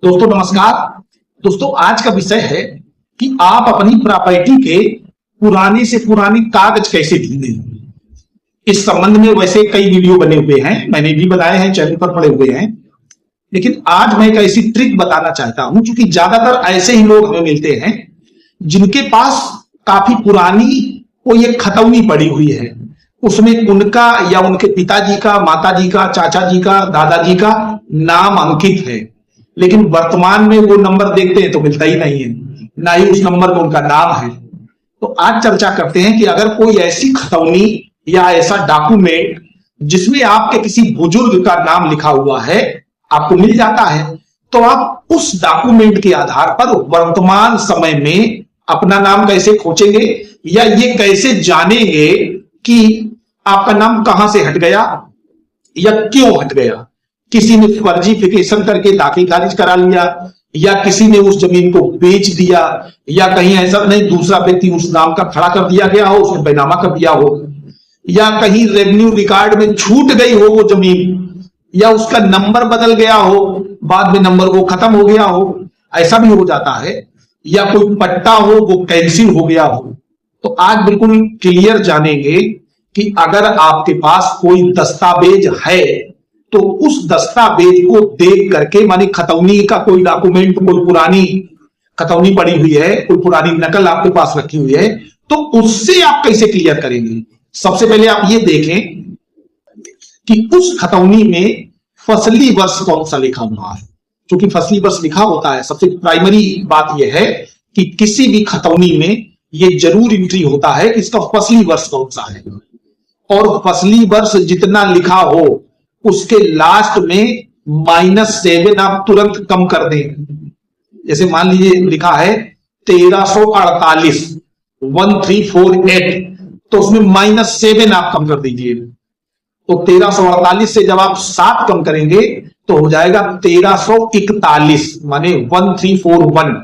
दोस्तों नमस्कार। दोस्तों आज का विषय है कि आप अपनी प्रॉपर्टी के पुराने से पुराने कागज कैसे ढूंढें। इस संबंध में वैसे कई वीडियो बने हुए हैं, मैंने भी बनाए हैं, चैनल पर पड़े हुए हैं, लेकिन आज मैं एक ऐसी ट्रिक बताना चाहता हूं क्योंकि ज्यादातर ऐसे ही लोग हमें मिलते हैं जिनके पास काफी पुरानी कोई एक खतौनी पड़ी हुई है, उसमें उनका या उनके पिताजी का, माताजी का, चाचा जी का, दादाजी का नाम अंकित है, लेकिन वर्तमान में वो नंबर देखते हैं तो मिलता ही नहीं है, ना ही उस नंबर में उनका नाम है। तो आज चर्चा करते हैं कि अगर कोई ऐसी खतौनी या ऐसा डॉक्यूमेंट जिसमें आपके किसी बुजुर्ग का नाम लिखा हुआ है आपको मिल जाता है, तो आप उस डॉक्यूमेंट के आधार पर वर्तमान समय में अपना नाम कैसे खोजेंगे या ये कैसे जानेंगे कि आपका नाम कहां से हट गया या क्यों हट गया। किसी ने फर्जीफिकेशन करके दाखिल खारिज करा लिया, या किसी ने उस जमीन को बेच दिया, या कहीं ऐसा नहीं दूसरा व्यक्ति उस नाम का खड़ा कर दिया गया हो, उसने बैनामा कर दिया हो, या कहीं रेवेन्यू रिकॉर्ड में छूट गई हो वो जमीन, या उसका नंबर बदल गया हो, बाद में नंबर वो खत्म हो गया हो, ऐसा भी हो जाता है, या कोई पट्टा हो वो कैंसिल हो गया हो। तो आज बिल्कुल क्लियर जानेंगे कि अगर आपके पास कोई दस्तावेज है तो उस दस्तावेज को देख करके, माने खतौनी का कोई डॉक्यूमेंट, कोई पुरानी खतौनी पड़ी हुई है, कोई पुरानी नकल आपके पास रखी हुई है, तो उससे आप कैसे क्लियर करेंगे। सबसे पहले आप ये देखें कि उस खतौनी में फसली वर्ष कौन सा लिखा हुआ है। क्योंकि फसली वर्ष लिखा होता है, सबसे प्राइमरी बात यह है कि किसी भी खतौनी में यह जरूर एंट्री होता है कि इसका फसली वर्ष कौन सा है, और फसली वर्ष जितना लिखा हो उसके लास्ट में -7 आप तुरंत कम कर दें। जैसे मान लीजिए लिखा है 1348 1348, तो उसमें -7 आप कम कर दीजिए। तो 1348 से जब आप 7 कम करेंगे तो हो जाएगा 1341, माने 1341,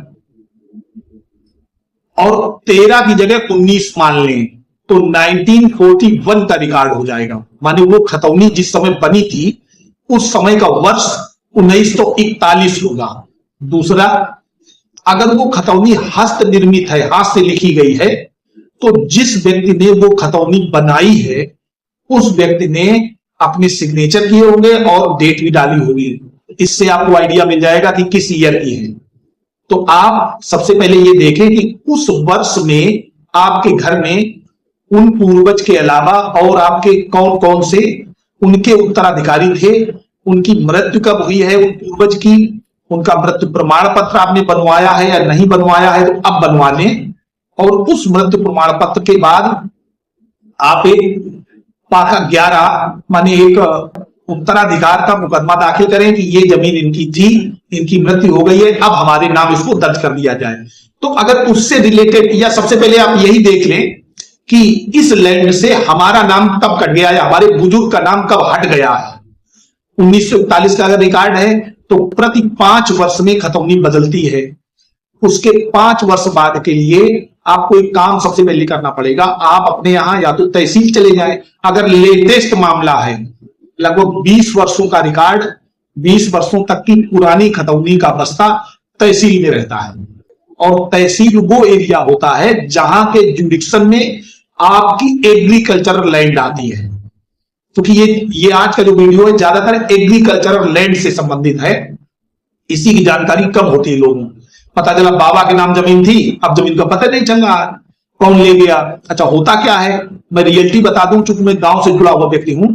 और 13 की जगह 19 मान लें तो 1941 का रिकॉर्ड हो जाएगा। माने वो खतौनी जिस समय बनी थी उस समय का वर्ष 1941 होगा। दूसरा, अगर वो खतौनी हस्त निर्मित है, हाथ से लिखी गई है, तो जिस व्यक्ति ने वो खतौनी बनाई है उस व्यक्ति ने अपने सिग्नेचर किए होंगे और डेट भी डाली होगी। इससे आपको आइडिया मिल जाएगा कि किस ईयर की है। तो आप सबसे पहले ये देखें कि उस वर्ष में आपके घर में उन पूर्वज के अलावा और आपके कौन कौन से उनके उत्तराधिकारी थे, उनकी मृत्यु कब हुई है उन पूर्वज की, उनका मृत्यु प्रमाण पत्र आपने बनवाया है या नहीं बनवाया है तो अब बनवा लें। और उस मृत्यु प्रमाण पत्र के बाद आप एक पाका 11 माने एक उत्तराधिकार का मुकदमा दाखिल करें कि ये जमीन इनकी थी, इनकी मृत्यु हो गई है, अब हमारे नाम इसको दर्ज कर दिया जाए। तो अगर उससे रिलेटेड, या सबसे पहले आप यही देख लें कि इस लैंड से हमारा नाम कब कट गया है, हमारे बुजुर्ग का नाम कब हट गया है। 1941 का अगर रिकॉर्ड है तो प्रति 5 वर्ष में खतौनी बदलती है। उसके 5 वर्ष बाद के लिए आपको एक काम सबसे पहले करना पड़ेगा, आप अपने यहां या तो तहसील चले जाएं। अगर लेटेस्ट मामला है, लगभग 20 वर्षों का रिकॉर्ड, 20 वर्षों तक की पुरानी खतौनी का बस्ता तहसील में रहता है, और तहसील वो एरिया होता है जहां के जुडिक्शन में आपकी एग्रीकल्चरल लैंड आती है। क्योंकि ये आज का जो वीडियो है ज्यादातर एग्रीकल्चरल लैंड से संबंधित है। इसी की जानकारी कब होती है लोगों को, पता चला बाबा के नाम जमीन थी, अब जमीन का पता नहीं चल रहा है कौन ले गया। अच्छा, होता क्या है, मैं रियलिटी बता दूं, चूंकि मैं गांव से जुड़ा हुआ व्यक्ति हूं।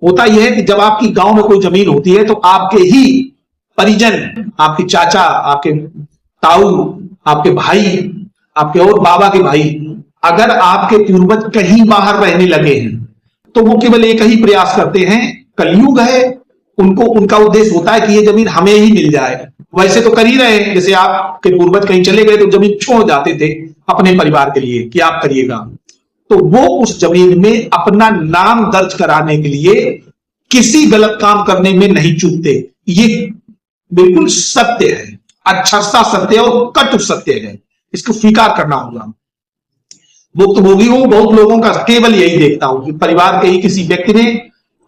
होता यह है कि जब आपकी गांव में कोई जमीन होती है तो आपके ही परिजन, आपके चाचा, आपके ताऊ, आपके भाई, आपके और बाबा के भाई, अगर आपके पूर्वज कहीं बाहर रहने लगे हैं तो वो केवल एक ही प्रयास करते हैं, कलयुग है, उनको उनका उद्देश्य होता है कि ये जमीन हमें ही मिल जाए। वैसे तो कर ही रहे हैं, जैसे आपके पूर्वज कहीं चले गए तो जमीन छोड़ जाते थे अपने परिवार के लिए कि आप करिएगा, तो वो उस जमीन में अपना नाम दर्ज कराने के लिए किसी गलत काम करने में नहीं चूकते। ये बिल्कुल सत्य है, अक्षरशः सत्य और कटु सत्य है, इसको स्वीकार करना होगा। भुक्तभोगी हूं बहुत लोगों का केवल यही देखता हूं कि परिवार के ही किसी व्यक्ति ने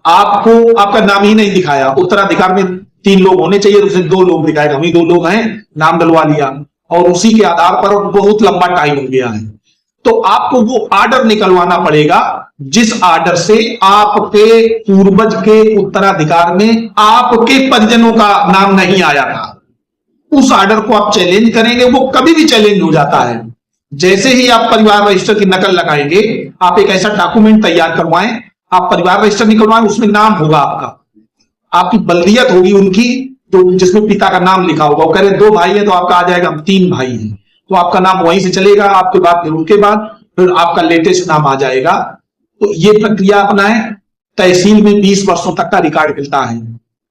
आपको आपका नाम ही नहीं दिखाया, उत्तराधिकार में 3 लोग होने चाहिए, तो उसने 2 लोग दिखाए, हम ही 2 लोग हैं, नाम डलवा लिया और उसी के आधार पर बहुत लंबा टाइम हो गया है। तो आपको वो आर्डर निकलवाना पड़ेगा जिस आर्डर से आपके पूर्वज के उत्तराधिकार में आपके परिजनों का नाम नहीं आया था। उस आर्डर को आप चैलेंज करेंगे, वो कभी भी चैलेंज हो जाता है। जैसे ही आप परिवार रजिस्टर की नकल लगाएंगे, आप एक ऐसा डॉक्यूमेंट तैयार करवाएं, आप परिवार रजिस्टर निकलवाएं, उसमें नाम होगा आपका, आपकी बल्दियत होगी उनकी, तो जिसमें पिता का नाम लिखा होगा। वो कह रहे 2 भाई हैं, तो आपका आ जाएगा 3 भाई हैं, तो आपका नाम वहीं से चलेगा, आपके बाद फिर उनके बाद फिर आपका लेटेस्ट नाम आ जाएगा। तो ये प्रक्रिया अपनाएं। तहसील में 20 वर्षों तक का रिकॉर्ड मिलता है,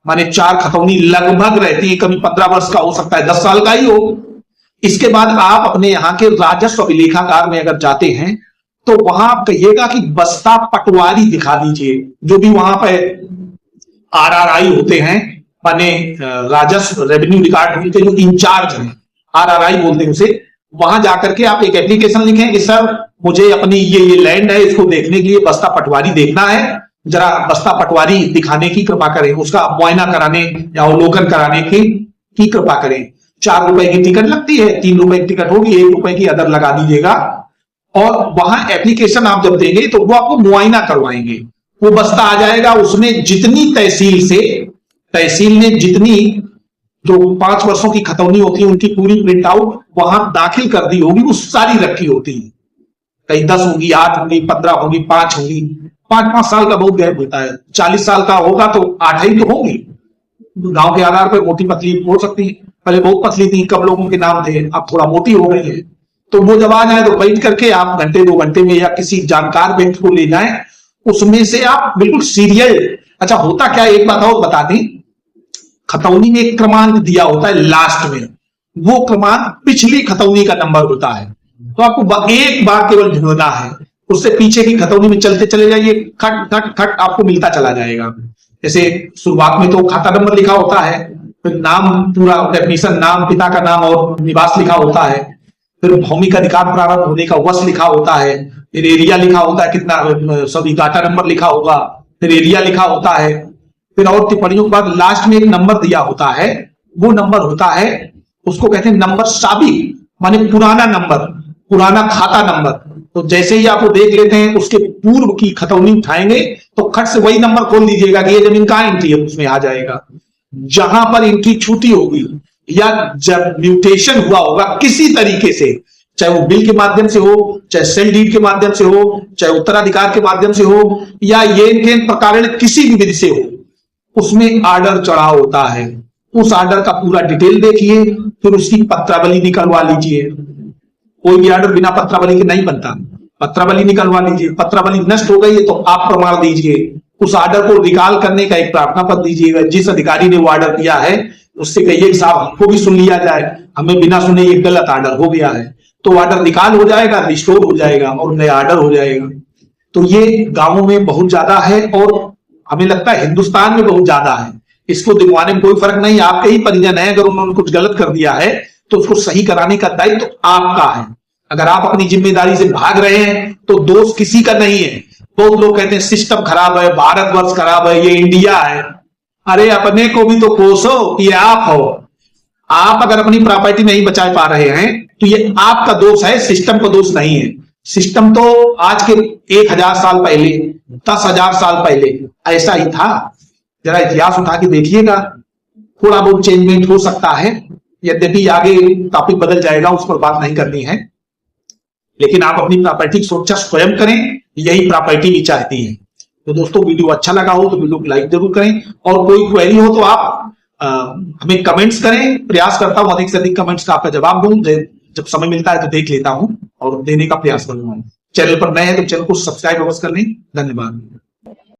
माने 4 खतौनी लगभग रहती है, कभी 15 वर्ष का हो सकता है, 10 साल का ही हो। इसके बाद आप अपने यहाँ के राजस्व अभिलेखागार में अगर जाते हैं तो वहां आप कहिएगा कि बस्ता पटवारी दिखा दीजिए। जो भी वहां पे RRI होते हैं, माने राजस्व रेवेन्यू रिकॉर्ड उनके जो इंचार्ज हैं, RRI बोलते हैं उसे, वहां जाकर के आप एक एप्लीकेशन लिखें कि सर मुझे अपनी ये लैंड है, इसको देखने के लिए बस्ता पटवारी देखना है, जरा बस्ता पटवारी दिखाने की कृपा करें, उसका मुआयना कराने या अवलोकन कराने की कृपा करें। 4 रुपए की टिकट लगती है, 3 रुपए की टिकट होगी, 1 रुपए की अदर लगा दीजिएगा। और वहां एप्लीकेशन आप जब देंगे तो वो आपको मुआयना करवाएंगे, वो बस्ता आ जाएगा। उसमें जितनी तहसील ने जितनी जो 5 वर्षों की खतौनी होती है उनकी पूरी प्रिंट आउट वहां दाखिल कर दी होगी, वो सारी रखी होती है। कहीं 10 होगी, 8 होगी, 15 होगी, 5 होगी। 5-5 साल का बहुत गैप होता है। 40 साल का होगा तो 8 ही तो होंगी। गांव के आधार पर मोटी पतली हो सकती है, पहले बहुत पतली थी, कब लोगों के नाम थे, अब थोड़ा मोटी हो गई है। तो वो जब आ जाए तो बैठ करके आप घंटे 2 घंटे में या किसी जानकार व्यक्ति को ले जाएं, उसमें से आप बिल्कुल सीरियल। अच्छा होता क्या, एक बात और बता दें, खतौनी में एक क्रमांक दिया होता है लास्ट में, वो क्रमांक पिछली खतौनी का नंबर होता है। तो आपको एक बार केवल ढूंढना है, उससे पीछे की खतौनी में चलते चले जाइए, खट खट खट आपको मिलता चला जाएगा। जैसे शुरुआत में तो खाता नंबर लिखा होता है, फिर नाम पूरा डेफिनेशन, नाम, पिता का नाम और निवास लिखा होता है, फिर भौमिक अधिकार प्रारंभ होने का वर्ष लिखा होता है, फिर एरिया लिखा होता है, कितना सभी डाटा नंबर लिखा होगा, फिर एरिया लिखा होता है, फिर और टिप्पणियों के बाद लास्ट में एक नंबर दिया होता है। वो नंबर होता है, उसको कहते हैं नंबर साबिक, माने पुराना नंबर, पुराना खाता नंबर। तो जैसे ही आप वो देख लेते हैं, उसके पूर्व की खतौनी उठाएंगे तो खट से वही नंबर खोल दीजिएगा कि ये जमीन कहां एंट्री है, उसमें आ जाएगा। जहां पर इनकी छूटी होगी या जब म्यूटेशन हुआ होगा किसी तरीके से, चाहे वो बिल के माध्यम से हो, चाहे सेल डीड के माध्यम से हो, चाहे उत्तराधिकार के माध्यम से हो, या ये प्रकार किसी भी विधि से हो, उसमें आर्डर चढ़ा होता है। उस आर्डर का पूरा डिटेल देखिए, फिर उसकी पत्रावली निकलवा लीजिए। कोई भी आर्डर बिना पत्रावली के नहीं बनता, पत्रावली निकलवा लीजिए। पत्रावली नष्ट हो गई है तो आप प्रमाण दीजिए। उस आर्डर को रिकॉल करने का एक प्रार्थना पत्र दीजिएगा। जिस अधिकारी ने वो आर्डर दिया है उससे कहिए कि साहब हमको भी सुन लिया जाए, हमें बिना सुने ये गलत आर्डर हो गया है। तो आर्डर निकाल हो जाएगा, रिस्टोर हो जाएगा और नया आर्डर हो जाएगा। तो ये गांवों में बहुत ज्यादा है और हमें लगता है हिंदुस्तान में बहुत ज्यादा है। इसको दिखवाने में कोई फर्क नहीं, आपके ही परिजन है, अगर उन्होंने कुछ गलत कर दिया है तो उसको सही कराने का दायित्व तो आपका है। अगर आप अपनी जिम्मेदारी से भाग रहे हैं तो दोष किसी का नहीं है। बहुत लोग कहते हैं सिस्टम खराब है, भारतवर्ष खराब है, ये इंडिया है। अरे अपने को भी तो कोसो, ये आप हो। आप अगर अपनी प्रॉपर्टी नहीं बचा पा रहे हैं तो ये आपका दोष है, सिस्टम का दोष नहीं है। सिस्टम तो आज के 1000 साल पहले, 10,000 साल पहले ऐसा ही था। जरा इतिहास उठा के देखिएगा, थोड़ा बहुत चेंजमेंट हो सकता है, यद्यपि आगे टॉपिक बदल जाएगा, उस पर बात नहीं करनी है। लेकिन आप अपनी प्रॉपर्टी की सुरक्षा स्वयं करें, यही प्रॉपर्टी भी चाहती है। तो दोस्तों वीडियो अच्छा लगा हो तो वीडियो को लाइक जरूर करें, और कोई क्वेरी हो तो आप हमें कमेंट्स करें। प्रयास करता हूं अधिक से अधिक कमेंट्स का आपका जवाब दूं। जब समय मिलता है तो देख लेता हूं और देने का प्रयास करूंगा। चैनल पर नए हैं तो चैनल को सब्सक्राइब अवश्य कर लें। धन्यवाद।